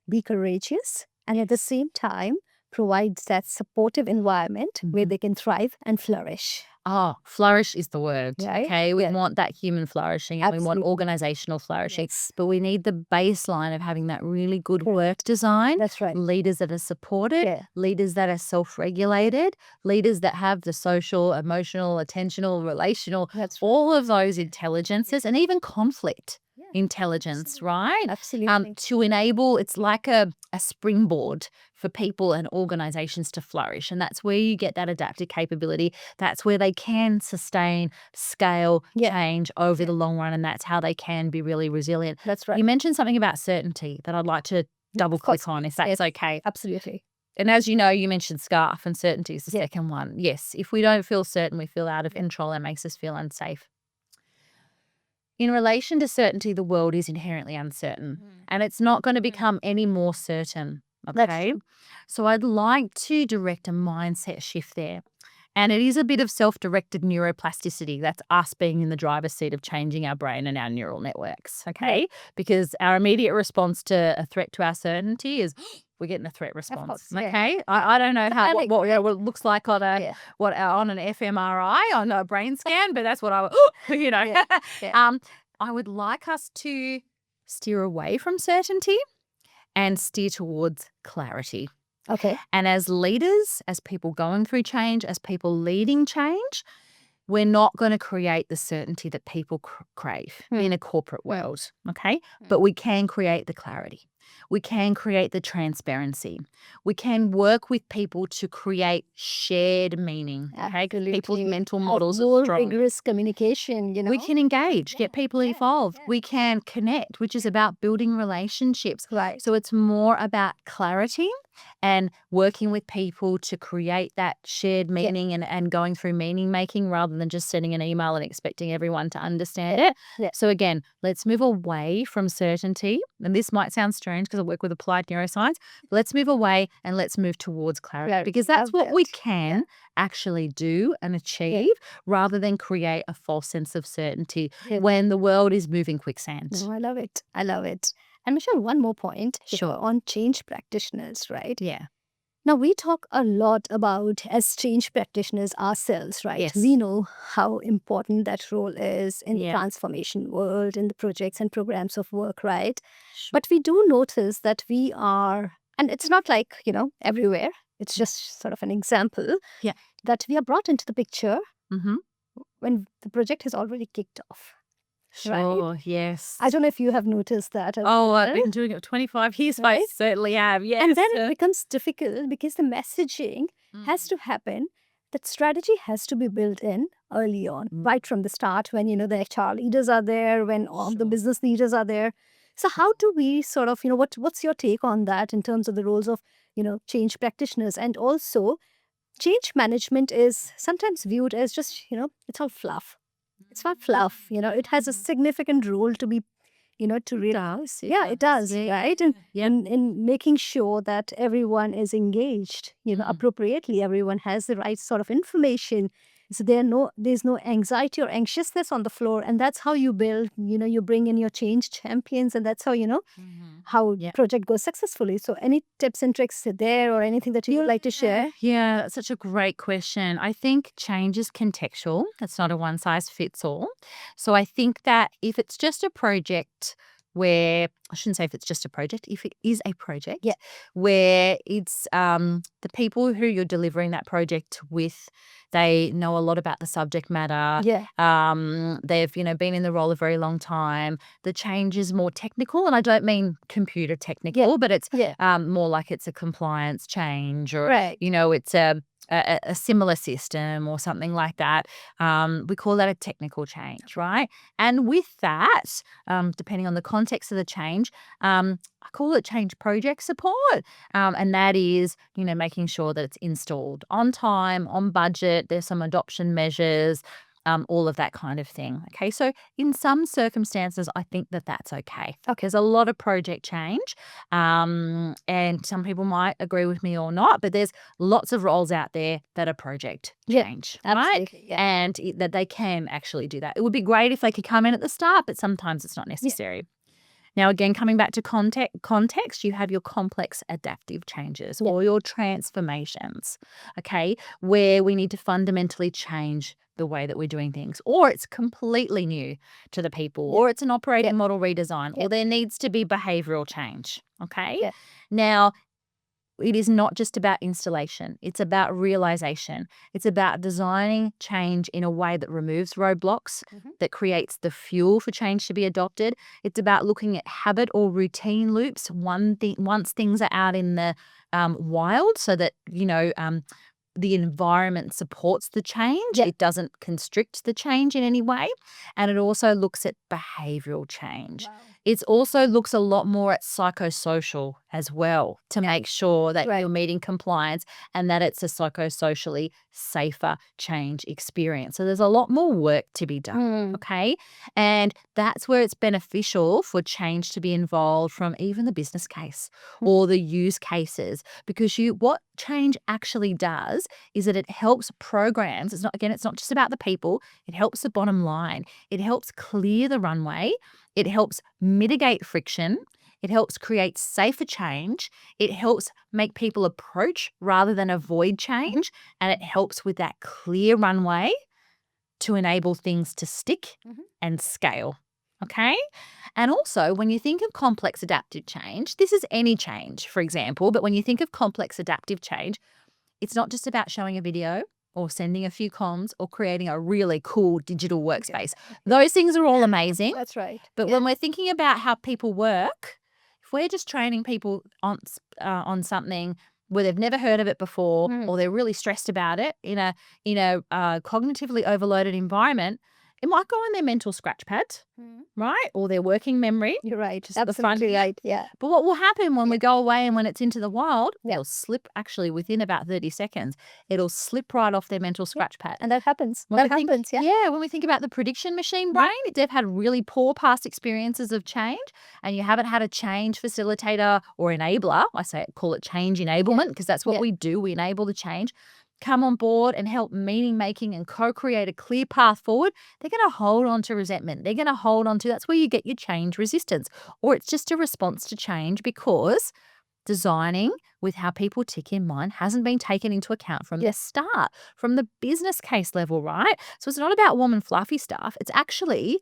Speaker 1: be courageous and at the same time provide that supportive environment where they can thrive and flourish.
Speaker 2: Oh, flourish is the word.
Speaker 1: Right?
Speaker 2: Okay, we want that human flourishing and we want organisational flourishing. But we need the baseline of having that really good work design.
Speaker 1: That's right.
Speaker 2: Leaders that are supported, leaders that are self-regulated, leaders that have the social, emotional, attentional, relational, all of those intelligences, and even conflict intelligence, right?
Speaker 1: Absolutely.
Speaker 2: To enable, it's like a springboard for people and organisations to flourish. And that's where you get that adaptive capability. That's where they can sustain, scale, change over the long run. And that's how they can be really resilient.
Speaker 1: That's right.
Speaker 2: You mentioned something about certainty that I'd like to double click on, if that's okay.
Speaker 1: Absolutely.
Speaker 2: And as you know, you mentioned scarf, and certainty is the second one. Yes, if we don't feel certain, we feel out of control and makes us feel unsafe. In relation to certainty, the world is inherently uncertain, and it's not going to become any more certain. Okay, so I'd like to direct a mindset shift there. And it is a bit of self-directed neuroplasticity. That's us being in the driver's seat of changing our brain and our neural networks, okay? Because our immediate response to a threat to our certainty is we're getting a threat response, okay? I don't know what it looks like on on an fMRI, on a brain scan, but that's what I would like us to steer away from certainty and steer towards clarity.
Speaker 1: Okay.
Speaker 2: And as leaders, as people going through change, as people leading change, we're not going to create the certainty that people crave in a corporate world, okay? But we can create the clarity. We can create the transparency. We can work with people to create shared meaning, okay? People's mental models are
Speaker 1: more
Speaker 2: strong.
Speaker 1: rigorous communication,
Speaker 2: We can engage, get people involved. We can connect, which is about building relationships.
Speaker 1: Right.
Speaker 2: So it's more about clarity and working with people to create that shared meaning and going through meaning making rather than just sending an email and expecting everyone to understand it.
Speaker 1: Yeah.
Speaker 2: So again, let's move away from certainty. And this might sound strange because I work with applied neuroscience. But let's move away and let's move towards clarity because that's what we can actually do and achieve rather than create a false sense of certainty when the world is moving quicksand.
Speaker 1: No, I love it. I love it. And Michelle, one more point on change practitioners, right?
Speaker 2: Yeah.
Speaker 1: Now, we talk a lot about as change practitioners ourselves, right?
Speaker 2: Yes.
Speaker 1: We know how important that role is in the
Speaker 2: Yeah.
Speaker 1: transformation world, in the projects and programs of work, right? But we do notice that we are, and it's not like, everywhere. It's just sort of an example that we are brought into the picture when the project has already kicked off.
Speaker 2: Sure, yes.
Speaker 1: I don't know if you have noticed that.
Speaker 2: I've been doing it for 25 years, but I certainly have, yes.
Speaker 1: And then it becomes difficult because the messaging has to happen. That strategy has to be built in early on, right from the start when, the HR leaders are there, when all the business leaders are there. So how do we sort of, what's your take on that in terms of the roles of, change practitioners? And also, change management is sometimes viewed as just, it's all fluff. It's not fluff, it has a significant role to be, to really. It does, right? And in making sure that everyone is engaged, appropriately, everyone has the right sort of information. So there's no anxiety or anxiousness on the floor. And that's how you build, you bring in your change champions, and that's how, how project goes successfully. So any tips and tricks there or anything that you would like to share?
Speaker 2: Yeah, that's such a great question. I think change is contextual. It's not a one size fits all. So I think that if it's just a project where, I shouldn't say if it's just a project, if it is a project where it's the people who you're delivering that project with, they know a lot about the subject matter. They've, been in the role a very long time. The change is more technical, and I don't mean computer technical, but it's more like it's a compliance change or, it's a similar system or something like that. We call that a technical change, right? And with that, depending on the context of the change, I call it change project support. And that is, making sure that it's installed on time, on budget. There's some adoption measures, all of that kind of thing. Okay, so in some circumstances, I think that that's okay. There's a lot of project change, and some people might agree with me or not, but there's lots of roles out there that are project change, right? And that they can actually do that. It would be great if they could come in at the start, but sometimes it's not necessary. Now, again, coming back to context, you have your complex adaptive changes or your transformations, okay, where we need to fundamentally change the way that we're doing things, or it's completely new to the people, or it's an operating model redesign, or there needs to be behavioral change, okay? Now, it is not just about installation. It's about realization. It's about designing change in a way that removes roadblocks, that creates the fuel for change to be adopted. It's about looking at habit or routine loops once things are out in the wild so that, the environment supports the change. It doesn't constrict the change in any way. And it also looks at behavioral change. It also looks a lot more at psychosocial as well to make sure that you're meeting compliance and that it's a psychosocially safer change experience. So there's a lot more work to be done, okay? And that's where it's beneficial for change to be involved from even the business case or the use cases, because what change actually does is that it helps programs. It's not just about the people. It helps the bottom line. It helps clear the runway. It helps mitigate friction. It helps create safer change. It helps make people approach rather than avoid change. And it helps with that clear runway to enable things to stick and scale. Okay. And also, when you think of complex adaptive change, this is any change, for example, but when you think of complex adaptive change, it's not just about showing a video or sending a few comms or creating a really cool digital workspace. Those things are all amazing.
Speaker 1: That's right.
Speaker 2: But when we're thinking about how people work, if we're just training people on something where they've never heard of it before or they're really stressed about it in a cognitively overloaded environment, it might go on their mental scratch pad, right? Or their working memory.
Speaker 1: You're right.
Speaker 2: Just the front.
Speaker 1: Absolutely right. Yeah.
Speaker 2: But what will happen when we go away and when it's into the wild, it'll slip actually within about 30 seconds. It'll slip right off their mental scratch pad.
Speaker 1: And that happens.
Speaker 2: When
Speaker 1: That
Speaker 2: we think-
Speaker 1: happens. Yeah.
Speaker 2: Yeah, when we think about the prediction machine brain, they've had really poor past experiences of change and you haven't had a change facilitator or enabler. Call it change enablement because that's what we do. We enable the change. Come on board and help meaning making and co-create a clear path forward. They're going to hold on to resentment. They're going to hold on to, that's where you get your change resistance, or it's just a response to change because designing with how people tick in mind hasn't been taken into account from the start, from the business case level, right? So it's not about warm and fluffy stuff. It's actually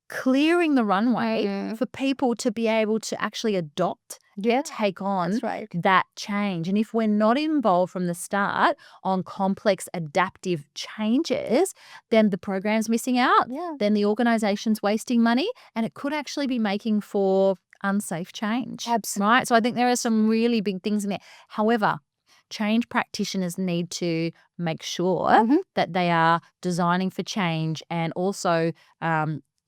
Speaker 2: clearing the runway for people to be able to actually adopt, take on that change. And if we're not involved from the start on complex adaptive changes, then the program's missing out. Then the organization's wasting money and it could actually be making for unsafe change.
Speaker 1: Absolutely.
Speaker 2: Right? So I think there are some really big things in there. However, change practitioners need to make sure that they are designing for change and also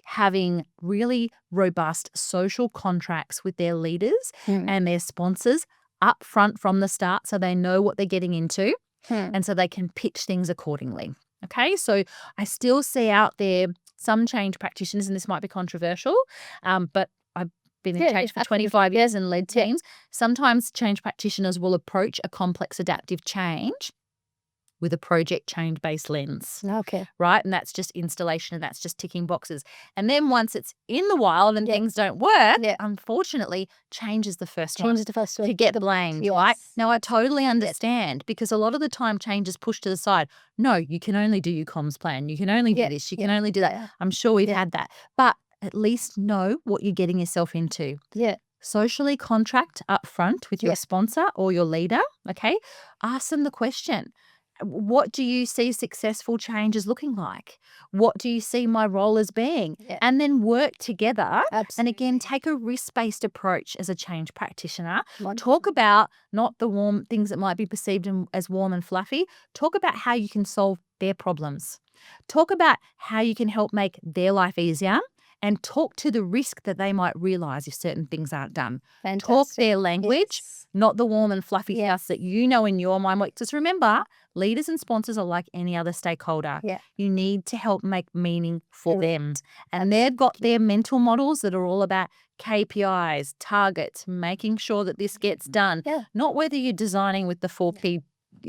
Speaker 2: having really robust social contracts with their leaders and their sponsors up front from the start so they know what they're getting into and so they can pitch things accordingly. Okay, so I still see out there some change practitioners, and this might be controversial, but I've been in change for 25 years and led teams. Sometimes change practitioners will approach a complex adaptive change with a project change-based lens.
Speaker 1: Okay.
Speaker 2: Right? And that's just installation and that's just ticking boxes. And then once it's in the wild and things don't work, unfortunately, change is the first one to get blamed, right? Now, I totally understand because a lot of the time change is pushed to the side. No, you can only do your comms plan. You can only do this. You can only do that. I'm sure we've had that. But at least know what you're getting yourself into. Socially contract up front with your sponsor or your leader, okay? Ask them the question. What do you see successful change as looking like? What do you see my role as being? And then work together. And again, take a risk-based approach as a change practitioner. Talk about not the warm things that might be perceived as warm and fluffy. Talk about how you can solve their problems. Talk about how you can help make their life easier. And talk to the risk that they might realise if certain things aren't done. Talk their language, not the warm and fluffy stuff that you know in your mind. Just remember, leaders and sponsors are like any other stakeholder. You need to help make meaning for them. And they've got their mental models that are all about KPIs, targets, making sure that this gets done. Not whether you're designing with the 4P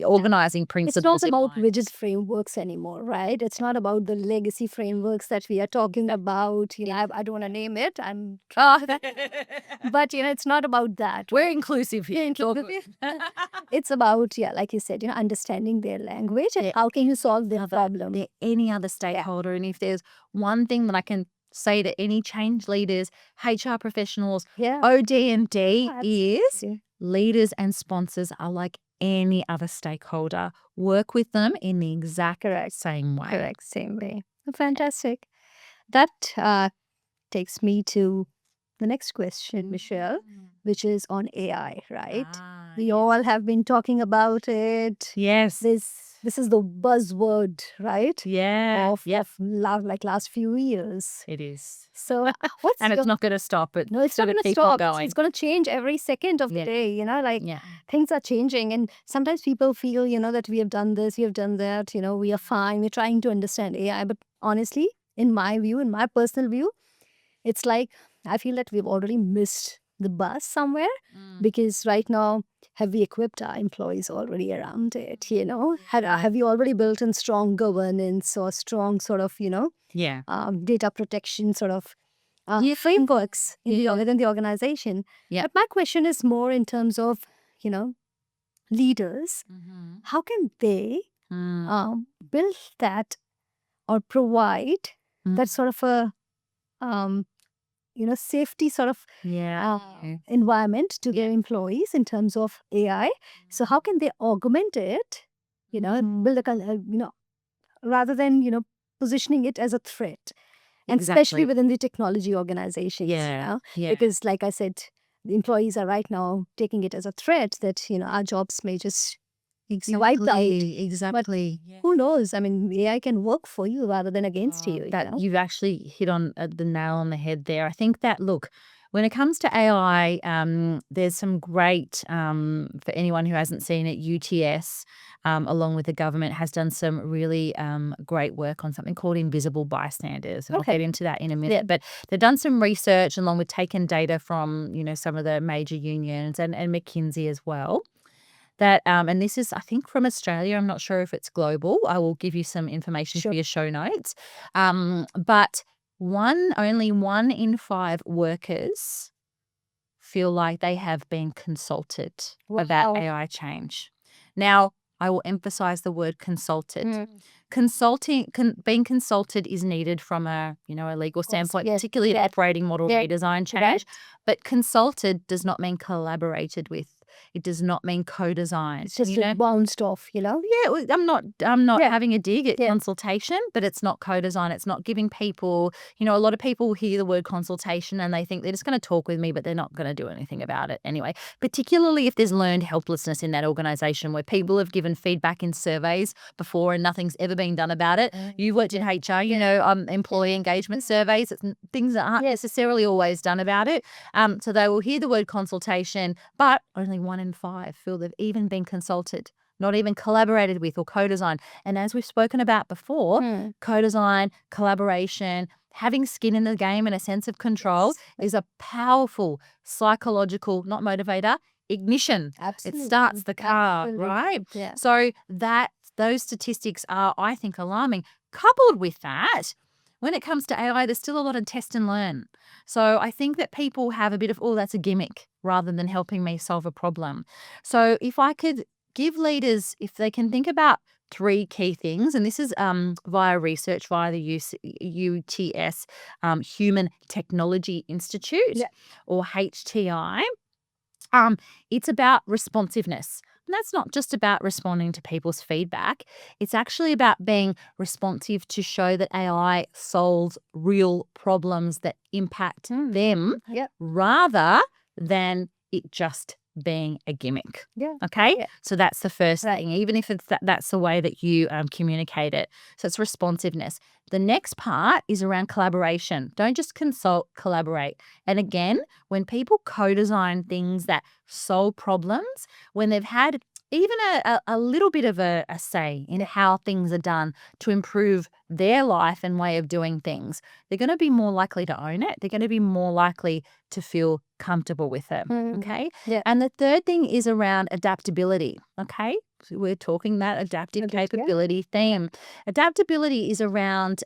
Speaker 2: organising principles.
Speaker 1: It's not about rigid frameworks anymore, right? It's not about the legacy frameworks that we are talking about. I don't want to name it. But it's not about that.
Speaker 2: We're inclusive here.
Speaker 1: It's about, like you said, understanding their language and how can you solve their problem.
Speaker 2: They're any other stakeholder. And if there's one thing that I can say to any change leaders, HR professionals, OD&D is leaders and sponsors are like any other stakeholder. Work with them in the exact same way.
Speaker 1: Same way. Fantastic. That takes me to the next question, Michelle, which is on AI, right? We all have been talking about it.
Speaker 2: Yes.
Speaker 1: This is the buzzword, right?
Speaker 2: Of
Speaker 1: last few years.
Speaker 2: It is.
Speaker 1: So
Speaker 2: and it's not going to stop.
Speaker 1: No, it's not going to stop. It's going to change every second of the day. Things are changing, and sometimes people feel that we have done this, we have done that. We are fine. We're trying to understand AI, but honestly, in my view, in my personal view, it's like I feel that we've already missed the bus somewhere because right now, have we equipped our employees already around it? Have you already built in strong governance or strong sort of data protection sort of frameworks within the organization? But my question is more in terms of leaders. How can they build that or provide that sort of a safety sort of
Speaker 2: Yeah.
Speaker 1: environment to their employees in terms of AI. So how can they augment it, build rather than, positioning it as a threat, and especially
Speaker 2: Exactly.
Speaker 1: within the technology organizations,
Speaker 2: Yeah. Yeah.
Speaker 1: because like I said, the employees are right now taking it as a threat that, our jobs may just be wiped out.
Speaker 2: Exactly.
Speaker 1: Who knows? I mean, AI can work for you rather than against you.
Speaker 2: That you've actually hit on the nail on the head there. I think that, look, when it comes to AI, there's some great, for anyone who hasn't seen it, UTS, along with the government, has done some really great work on something called Invisible Bystanders. And I'll get into that in a minute. But they've done some research along with taken data from, some of the major unions and McKinsey as well. That and this is, I think, from Australia. I'm not sure if it's global. I will give you some information for your show notes. But only 1 in 5 workers feel like they have been consulted about AI change. Now, I will emphasize the word consulted. Being consulted is needed from a legal standpoint, particularly an operating model redesign change. But consulted does not mean collaborated with. It does not mean co-designed.
Speaker 1: It's just bounced off,
Speaker 2: Yeah, I'm not having a dig at consultation, but it's not co-design. It's not giving people, a lot of people hear the word consultation and they think they're just going to talk with me, but they're not going to do anything about it anyway. Particularly if there's learned helplessness in that organization where people have given feedback in surveys before and nothing's ever been done about it. You've worked in HR, employee engagement surveys. It's things that aren't necessarily always done about it. So they will hear the word consultation, but only 1 in 5 feel they've even been consulted, not even collaborated with or co-designed. And as we've spoken about before, co-design, collaboration, having skin in the game and a sense of control is a powerful psychological, not motivator, ignition.
Speaker 1: Absolutely.
Speaker 2: It starts the car, right?
Speaker 1: Yeah.
Speaker 2: So those statistics are, I think, alarming. Coupled with that, when it comes to AI, there's still a lot of test and learn. So I think that people have a bit of, that's a gimmick rather than helping me solve a problem. So if I could give leaders, if they can think about 3 key things, and this is via research via the UTS, Human Technology Institute, or HTI, it's about responsiveness. And that's not just about responding to people's feedback. It's actually about being responsive to show that AI solves real problems that impact them rather than it just being a gimmick. Okay?
Speaker 1: Yeah.
Speaker 2: So that's the first thing, even if it's that's the way that you communicate it. So it's responsiveness. The next part is around collaboration. Don't just consult, collaborate. And again, when people co-design things that solve problems, when they've had even a little bit of a say in how things are done to improve their life and way of doing things, they're going to be more likely to own it. They're going to be more likely to feel comfortable with it. Okay?
Speaker 1: Yeah.
Speaker 2: And the third thing is around adaptability. Okay? So we're talking that adaptive capability theme. Adaptability is around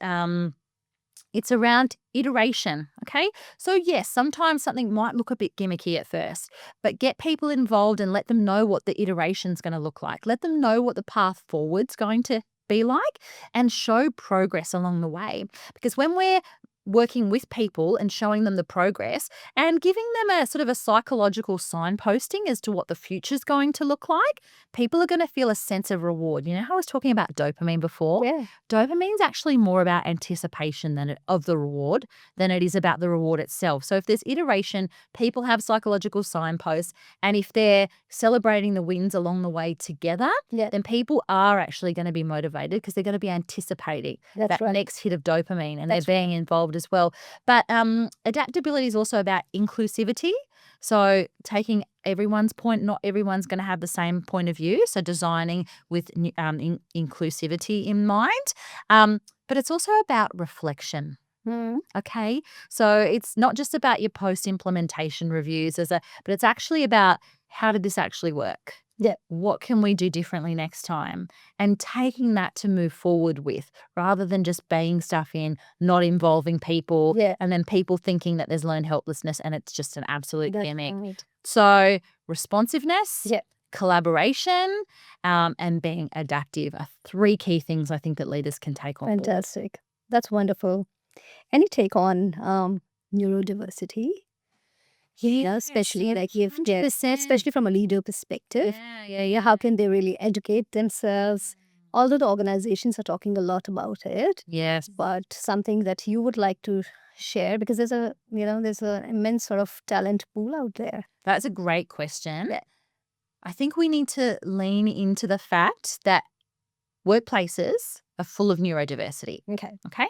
Speaker 2: it's around iteration, okay? So yes, sometimes something might look a bit gimmicky at first, but get people involved and let them know what the iteration's going to look like. Let them know what the path forward's going to be like and show progress along the way. Because when we're working with people and showing them the progress and giving them a sort of a psychological signposting as to what the future's going to look like, people are going to feel a sense of reward. You know how I was talking about dopamine before?
Speaker 1: Yeah.
Speaker 2: Dopamine's actually more about anticipation of the reward than it is about the reward itself. So if there's iteration, people have psychological signposts, and if they're celebrating the wins along the way together, then people are actually going to be motivated because they're going to be anticipating that next hit of dopamine, and they're being involved as well. But adaptability is also about inclusivity. So taking everyone's point, not everyone's going to have the same point of view. So designing with inclusivity in mind. But it's also about reflection. Okay. So it's not just about your post-implementation reviews but it's actually about, how did this actually work?
Speaker 1: Yeah.
Speaker 2: What can we do differently next time? And taking that to move forward with, rather than just baying stuff in, not involving people, and then people thinking that there's learned helplessness and it's just an absolute gimmick.
Speaker 1: Right.
Speaker 2: So responsiveness, collaboration, and being adaptive are 3 key things I think that leaders can take on board.
Speaker 1: Fantastic. That's wonderful. Any take on neurodiversity?
Speaker 2: Yeah,
Speaker 1: Especially like if especially from a leader perspective. Yeah. How can they really educate themselves? Although the organizations are talking a lot about it,
Speaker 2: Yes.
Speaker 1: but something that you would like to share, because there's an immense sort of talent pool out there.
Speaker 2: That's a great question.
Speaker 1: Yeah.
Speaker 2: I think we need to lean into the fact that workplaces are full of neurodiversity. Okay.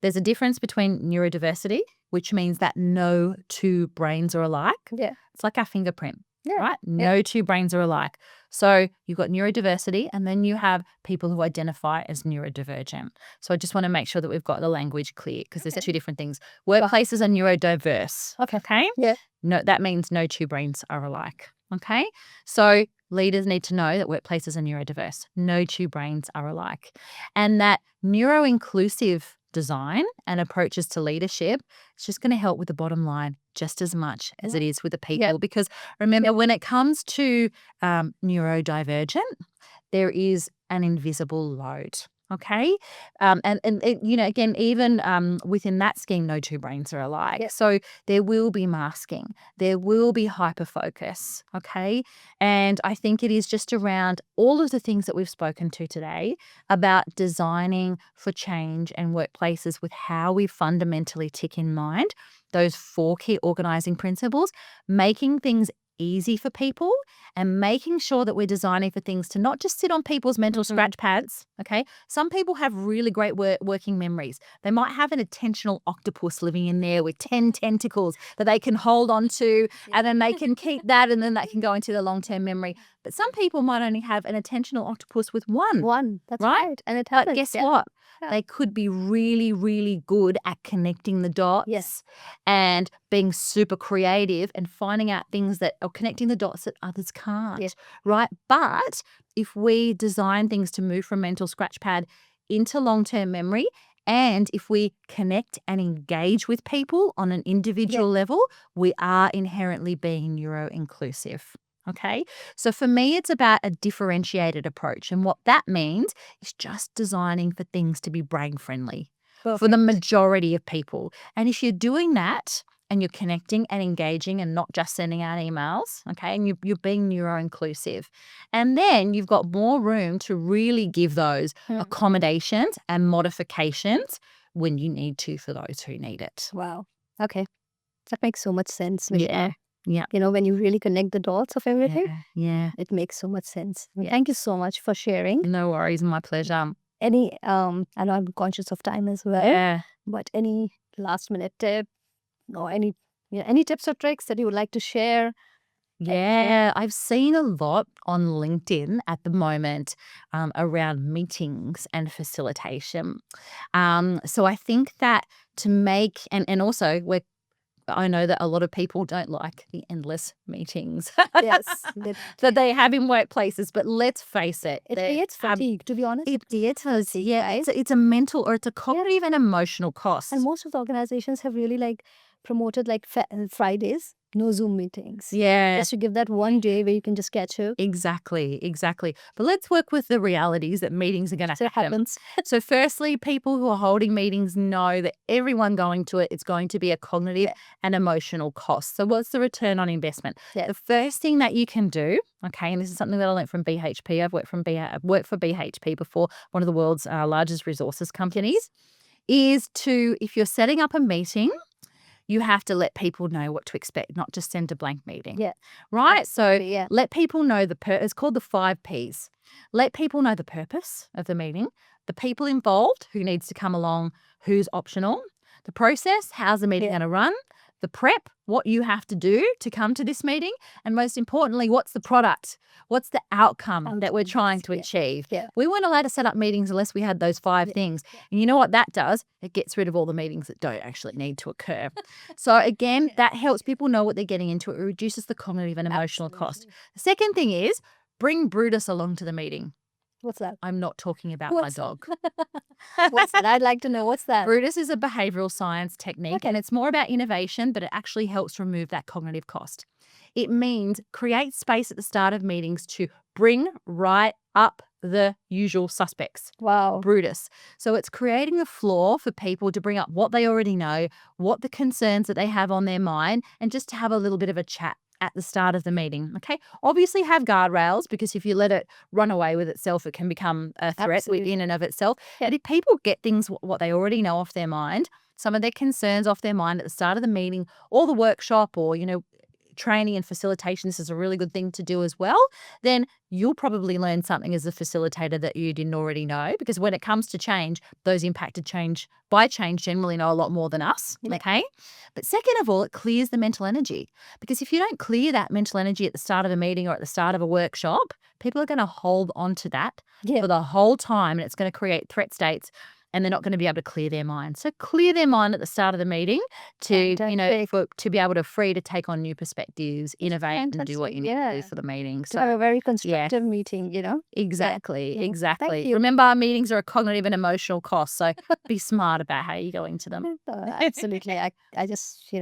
Speaker 2: There's a difference between neurodiversity, which means that no two brains are alike.
Speaker 1: Yeah.
Speaker 2: It's like our fingerprint,
Speaker 1: Yeah.
Speaker 2: right? No two brains are alike. So you've got neurodiversity, and then you have people who identify as neurodivergent. So I just want to make sure that we've got the language clear, because there's two different things. Workplaces are neurodiverse. Okay.
Speaker 1: Yeah.
Speaker 2: No, that means no two brains are alike. Okay. So leaders need to know that workplaces are neurodiverse. No two brains are alike. And that neuro-inclusive design and approaches to leadership, it's just going to help with the bottom line just as much as it is with the people.
Speaker 1: Yeah.
Speaker 2: Because remember, when it comes to neurodivergent, there is an invisible load. Okay. And again, even within that scheme, no two brains are alike.
Speaker 1: Yeah.
Speaker 2: So there will be masking. There will be hyperfocus. Okay. And I think it is just around all of the things that we've spoken to today about designing for change and workplaces with how we fundamentally tick in mind those 4 key organizing principles, making things easy for people and making sure that we're designing for things to not just sit on people's mental scratch pads. Okay. Some people have really great working memories. They might have an attentional octopus living in there with 10 tentacles that they can hold on to, and then they can keep that, and then that can go into the long-term memory. But some people might only have an attentional octopus with one.
Speaker 1: That's
Speaker 2: Right?
Speaker 1: right. And it
Speaker 2: But
Speaker 1: happens.
Speaker 2: guess what? They could be really, really good at connecting the dots.
Speaker 1: Yes.
Speaker 2: And being super creative and finding out things that are connecting the dots that others can't.
Speaker 1: Yes.
Speaker 2: Right? But if we design things to move from mental scratch pad into long-term memory, and if we connect and engage with people on an individual level, we are inherently being neuro-inclusive. Okay. So for me, it's about a differentiated approach. And what that means is just designing for things to be brain friendly for the majority of people. And if you're doing that and you're connecting and engaging and not just sending out emails, okay, and you're being neuro-inclusive, and then you've got more room to really give those accommodations and modifications when you need to for those who need it.
Speaker 1: Wow. Okay. That makes so much sense, Michelle.
Speaker 2: Yeah.
Speaker 1: When you really connect the dots of everything,
Speaker 2: Yeah.
Speaker 1: it makes so much sense. Thank you so much for sharing.
Speaker 2: No worries. My pleasure.
Speaker 1: I know I'm conscious of time as well, but any last minute tip or any tips or tricks that you would like to share?
Speaker 2: Yeah, I've seen a lot on LinkedIn at the moment around meetings and facilitation. So I think that to make, and also I know that a lot of people don't like the endless meetings
Speaker 1: Yes.
Speaker 2: that they have in workplaces, but let's face it.
Speaker 1: It creates fatigue, to be honest.
Speaker 2: It is. Yeah, it's a mental or it's a cognitive and emotional cost.
Speaker 1: And most of the organizations have really promoted Fridays, no Zoom meetings.
Speaker 2: Yeah.
Speaker 1: Just to give that one day where you can just catch up.
Speaker 2: Exactly. But let's work with the realities that meetings are going to
Speaker 1: So it
Speaker 2: happen.
Speaker 1: happens.
Speaker 2: So firstly, people who are holding meetings know that everyone going to it's going to be a cognitive and emotional cost. So what's the return on investment?
Speaker 1: Yeah.
Speaker 2: The first thing that you can do, okay, and this is something that I learned from BHP. I've worked for BHP before, one of the world's largest resources companies, is to, if you're setting up a meeting, you have to let people know what to expect, not just send a blank meeting.
Speaker 1: Yeah.
Speaker 2: Right? So let people know it's called the 5 Ps. Let people know the purpose of the meeting, the people involved, who needs to come along, who's optional, the process, how's the meeting going to run, the prep, what you have to do to come to this meeting, and most importantly, what's the product? What's the outcome that we're trying to achieve?
Speaker 1: Yeah.
Speaker 2: We weren't allowed to set up meetings unless we had those 5 things. And you know what that does? It gets rid of all the meetings that don't actually need to occur. So again, that helps people know what they're getting into. It reduces the cognitive and emotional cost. The second thing is bring Brutus along to the meeting.
Speaker 1: What's that?
Speaker 2: I'm not talking about my dog.
Speaker 1: What's that? I'd like to know. What's that?
Speaker 2: Brutus is a behavioral science technique, and it's more about innovation, but it actually helps remove that cognitive cost. It means create space at the start of meetings to bring right up the usual suspects.
Speaker 1: Wow.
Speaker 2: Brutus. So it's creating a floor for people to bring up what they already know, what the concerns that they have on their mind, and just to have a little bit of a chat at the start of the meeting. Okay. Obviously have guardrails, because if you let it run away with itself, it can become a threat
Speaker 1: Absolutely.
Speaker 2: in and of itself. But if people get things, what they already know off their mind, some of their concerns off their mind at the start of the meeting or the workshop, or, training and facilitation, this is a really good thing to do as well, then you'll probably learn something as a facilitator that you didn't already know, because when it comes to change, those impacted by change generally know a lot more than us, okay? But second of all, it clears the mental energy, because if you don't clear that mental energy at the start of a meeting or at the start of a workshop, people are going to hold on to that for the whole time, and it's going to create threat states, and they're not going to be able to clear their mind. So clear their mind at the start of the meting to, to be able to take on new perspectives, innovate, and do what you need to do for the meeting.
Speaker 1: To have a very constructive meeting,
Speaker 2: Exactly,
Speaker 1: Yeah.
Speaker 2: exactly.
Speaker 1: Thank you.
Speaker 2: Remember, our meetings are a cognitive and emotional cost, so be smart about how you go into them.
Speaker 1: Absolutely. I just,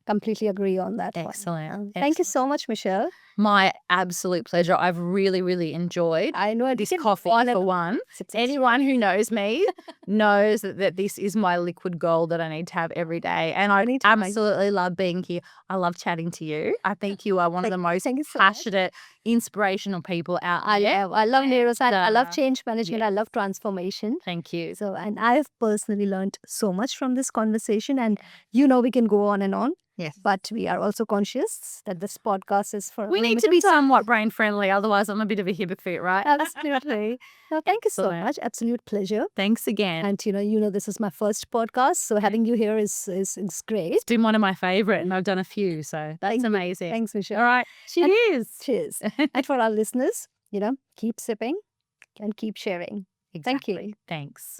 Speaker 1: completely agree on that one.
Speaker 2: Excellent.
Speaker 1: Thank you so much, Michelle.
Speaker 2: My absolute pleasure. I've really, really enjoyed
Speaker 1: I know
Speaker 2: this coffee for one. Anyone who knows me knows that this is my liquid gold that I need to have every day. And I absolutely love being here. I love chatting to you. I think you are one of the most passionate, inspirational people out there.
Speaker 1: I love neuroscience. I love change management. I love transformation.
Speaker 2: Thank you.
Speaker 1: So, and I've personally learned so much from this conversation, and we can go on and on.
Speaker 2: Yes.
Speaker 1: But we are also conscious that this podcast is for
Speaker 2: We need to be somewhat brain friendly, otherwise I'm a bit of a hypocrite, right?
Speaker 1: Absolutely. No, thank you so much. Absolute pleasure.
Speaker 2: Thanks again.
Speaker 1: And this is my first podcast, so having you here is great.
Speaker 2: It's been one of my favorite, and I've done a few, so that's amazing.
Speaker 1: Thanks, Michelle.
Speaker 2: All right. Cheers.
Speaker 1: Cheers. And for our listeners, keep sipping and keep sharing.
Speaker 2: Exactly.
Speaker 1: Thank you.
Speaker 2: Thanks.